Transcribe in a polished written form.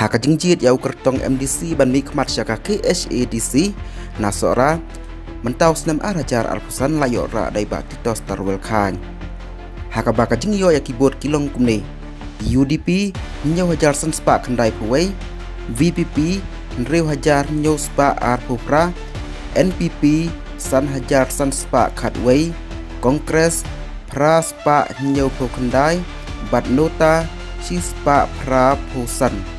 Haka jingjit yau kertong MDC ban mikmat syaka KHADC nasora mentau senam arajar alpusan layok ra dai bak titos tarwel khan. Haka baka jingyo ya keyboard kilong kumne. UDP nyaw hajar san spa kandai puway. VPP nrew hajar nyaw spa ar pupra. NPP san hajar san spa khatway. Kongres pra spa nyaw pu kandai. Bat nota si spa pra pusan.